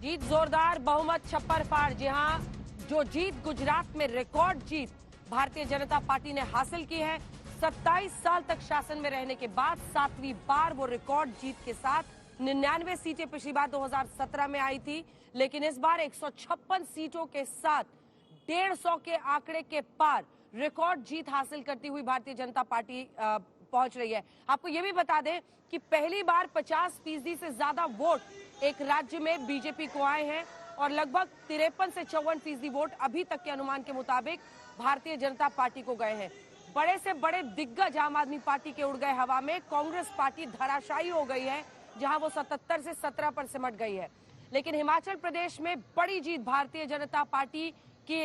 जीत जोरदार, बहुमत छप्पर फाड़। जी हां, जो जीत गुजरात में रिकॉर्ड जीत भारतीय जनता पार्टी ने हासिल की है। 27 साल तक शासन में रहने के बाद 7वीं बार वो रिकॉर्ड जीत के साथ 99 सीटें पिछली बार 2017 में आई थी, लेकिन इस बार 156 सीटों के साथ 150 के आंकड़े के पार रिकॉर्ड जीत हासिल करती हुई भारतीय जनता पार्टी पहुंच रही है। आपको ये भी बता दें कि पहली बार 50% से ज्यादा वोट एक राज्य में बीजेपी को आए हैं और लगभग 53 से 54% वोट अभी तक के अनुमान के मुताबिक भारतीय जनता पार्टी को गए हैं। बड़े से बड़े दिग्गज आम आदमी पार्टी के उड़ गए हवा में। कांग्रेस पार्टी धराशायी हो गई है, जहां वो 77 से 17 पर सिमट गई है। लेकिन हिमाचल प्रदेश में बड़ी जीत भारतीय जनता पार्टी की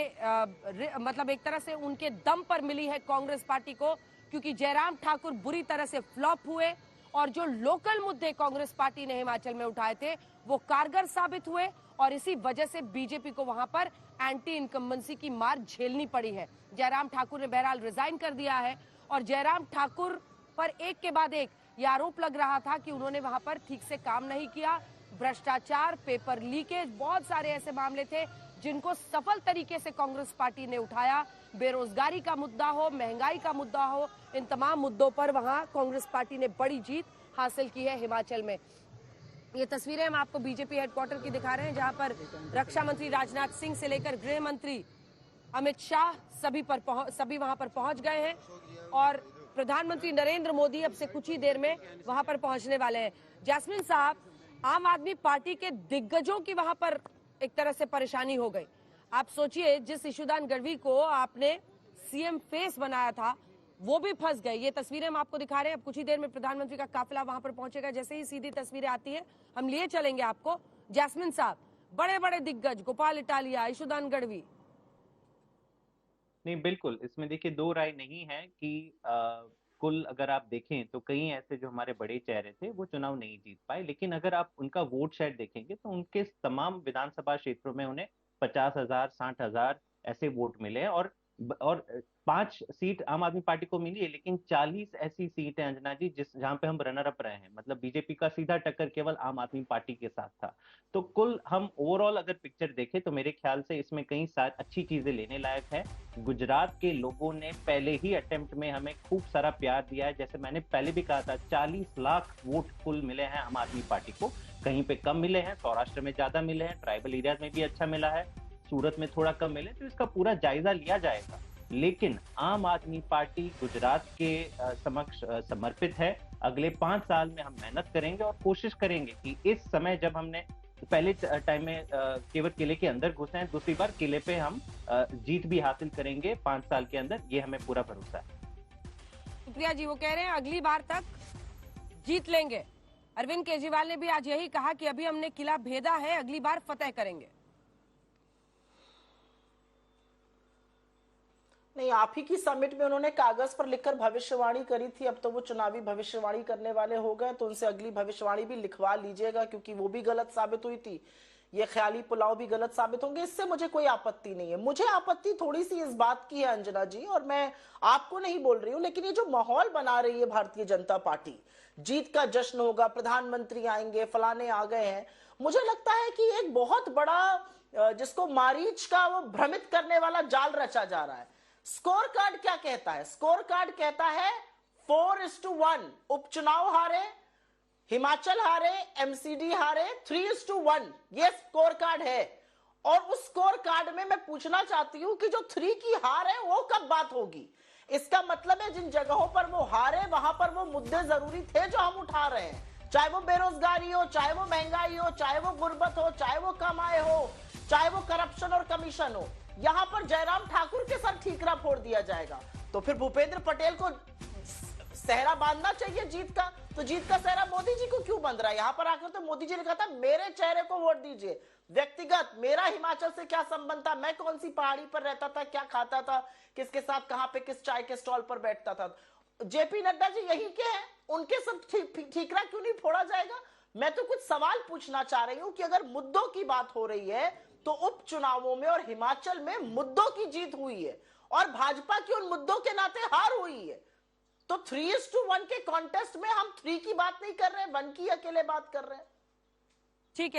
मतलब एक तरह से उनके दम पर मिली है कांग्रेस पार्टी को, क्योंकि जयराम ठाकुर बुरी तरह से फ्लॉप हुए और जो लोकल मुद्दे कांग्रेस पार्टी ने हिमाचल में उठाए थे वो कारगर साबित हुए और इसी वजह से बीजेपी को वहां पर एंटी इनकम्बेंसी की मार झेलनी पड़ी है। जयराम ठाकुर ने बहरहाल रिजाइन कर दिया है और जयराम ठाकुर पर एक के बाद एक ये आरोप लग रहा था कि उन्होंने वहां पर ठीक से काम नहीं किया। भ्रष्टाचार, पेपर लीकेज, बहुत सारे ऐसे मामले थे जिनको सफल तरीके से कांग्रेस पार्टी ने उठाया। बेरोजगारी का मुद्दा हो, महंगाई का मुद्दा हो, इन तमाम मुद्दों पर वहां कांग्रेस पार्टी ने बड़ी जीत हासिल की है हिमाचल में। ये तस्वीरें हम आपको बीजेपी हेडक्वार्टर की दिखा रहे हैं, जहां पर रक्षा मंत्री राजनाथ सिंह से लेकर गृह मंत्री अमित शाह सभी वहां पर पहुंच गए हैं और प्रधानमंत्री नरेंद्र मोदी अब से कुछ ही देर में वहां पर पहुंचने वाले हैं। जैस्मिन साहब, आम आदमी पार्टी के दिग्गजों की वहां पर एक तरह से परेशानी हो गई। आप सोचिए, जिस इशुदान गढ़वी को आपने सीएम फेस बनाया था वो भी फंस गए। ये तस्वीरें हम आपको दिखा रहे हैं। अब कुछ ही देर में प्रधानमंत्री का काफिला वहां पर पहुंचेगा। जैसे ही सीधी तस्वीरें आती है हम लिए चलेंगे आपको। जैस्मिन साहब, बड़े बड़े दिग्गज गोपाल इटालिया, इशुदान गढ़वी। नहीं, बिल्कुल इसमें देखिए दो राय नहीं है कि कुल अगर आप देखें तो कई ऐसे जो हमारे बड़े चेहरे थे वो चुनाव नहीं जीत पाए, लेकिन अगर आप उनका वोट शेयर देखेंगे तो उनके तमाम विधानसभा क्षेत्रों में उन्हें 50,000 60,000 ऐसे वोट मिले हैं और 5 सीट आम आदमी पार्टी को मिली है, लेकिन 40 ऐसी सीट है अंजना जी जिस जहां पे हम रनर अप रहे हैं। मतलब बीजेपी का सीधा टक्कर केवल आम आदमी पार्टी के साथ था। तो कुल हम ओवरऑल अगर पिक्चर देखें तो मेरे ख्याल से इसमें कई सारी अच्छी चीजें लेने लायक है। गुजरात के लोगों ने पहले ही अटेम्प्ट में हमें खूब सारा प्यार दिया है। जैसे मैंने पहले भी कहा था, 40 लाख वोट कुल मिले हैं आम आदमी पार्टी को। कहीं पे कम मिले हैं, सौराष्ट्र में ज्यादा मिले हैं, ट्राइबल एरियाज में भी अच्छा मिला है, सूरत में थोड़ा कम मिले, तो इसका पूरा जायजा लिया जाएगा। लेकिन आम आदमी पार्टी गुजरात के समक्ष समर्पित है। अगले 5 साल में हम मेहनत करेंगे और कोशिश करेंगे कि इस समय जब हमने पहले टाइम में केवल किले के अंदर घुसे हैं, दूसरी बार किले पे हम जीत भी हासिल करेंगे 5 साल के अंदर, ये हमें पूरा भरोसा है। सुप्रिया जी, वो कह रहे हैं अगली बार तक जीत लेंगे। अरविंद केजरीवाल ने भी आज यही कहा कि अभी हमने किला भेदा है, अगली बार फतेह करेंगे। नहीं, आप ही की समिट में उन्होंने कागज पर लिखकर भविष्यवाणी करी थी। अब तो वो चुनावी भविष्यवाणी करने वाले हो गए, तो उनसे अगली भविष्यवाणी भी लिखवा लीजिएगा, क्योंकि वो भी गलत साबित हुई थी। ये ख्याली पुलाव भी गलत साबित होंगे। इससे मुझे कोई आपत्ति नहीं है। मुझे आपत्ति थोड़ी सी इस बात की है अंजना जी, और मैं आपको नहीं बोल रही हूं, लेकिन ये जो माहौल बना रही है भारतीय जनता पार्टी, जीत का जश्न होगा, प्रधानमंत्री आएंगे, फलाने आ गए हैं, मुझे लगता है कि एक बहुत बड़ा जिसको मारीच का वो भ्रमित करने वाला जाल रचा जा रहा है। स्कोर कार्ड क्या कहता है? स्कोर कार्ड कहता है 4:1। उपचुनाव हारे, हिमाचल हारे, एमसीडी हारे, 3:1, ये स्कोर कार्ड है। और उस स्कोर कार्ड में मैं पूछना चाहती हूं कि जो 3 की हार है वो कब बात होगी? इसका मतलब है जिन जगहों पर वो हारे वहां पर वो मुद्दे जरूरी थे जो हम उठा रहे हैं, चाहे वो बेरोजगारी हो, चाहे वो महंगाई हो, चाहे वो गुर्बत हो, चाहे वो कम आय हो, चाहे वो करप्शन और कमीशन हो। यहां पर जयराम ठाकुर के सर ठीकरा फोड़ दिया जाएगा। तो फिर भूपेंद्र पटेल को सहरा बांधना चाहिए जीत का, तो जीत का सहरा मोदी जी को क्यों बंध रहा है? यहां पर आकर तो मोदी जी ने कहा था मेरे चेहरे को वोट दीजिए। व्यक्तिगत मेरा हिमाचल से क्या संबंध था, मैं कौन सी पहाड़ी पर रहता था, क्या खाता था, किसके साथ कहां पे किस चाय के स्टॉल पर बैठता था। जेपी नड्डा जी यही के हैं, उनके सब ठीकरा क्यों नहीं फोड़ा जाएगा? मैं तो कुछ सवाल पूछना चाह रही हूं कि अगर मुद्दों की बात हो रही है तो उपचुनावों में और हिमाचल में मुद्दों की जीत हुई है और भाजपा की उन मुद्दों के नाते हार हुई है। तो 3:1 के कॉन्टेस्ट में हम 3 की बात नहीं कर रहे हैं, 1 की अकेले बात कर रहे हैं।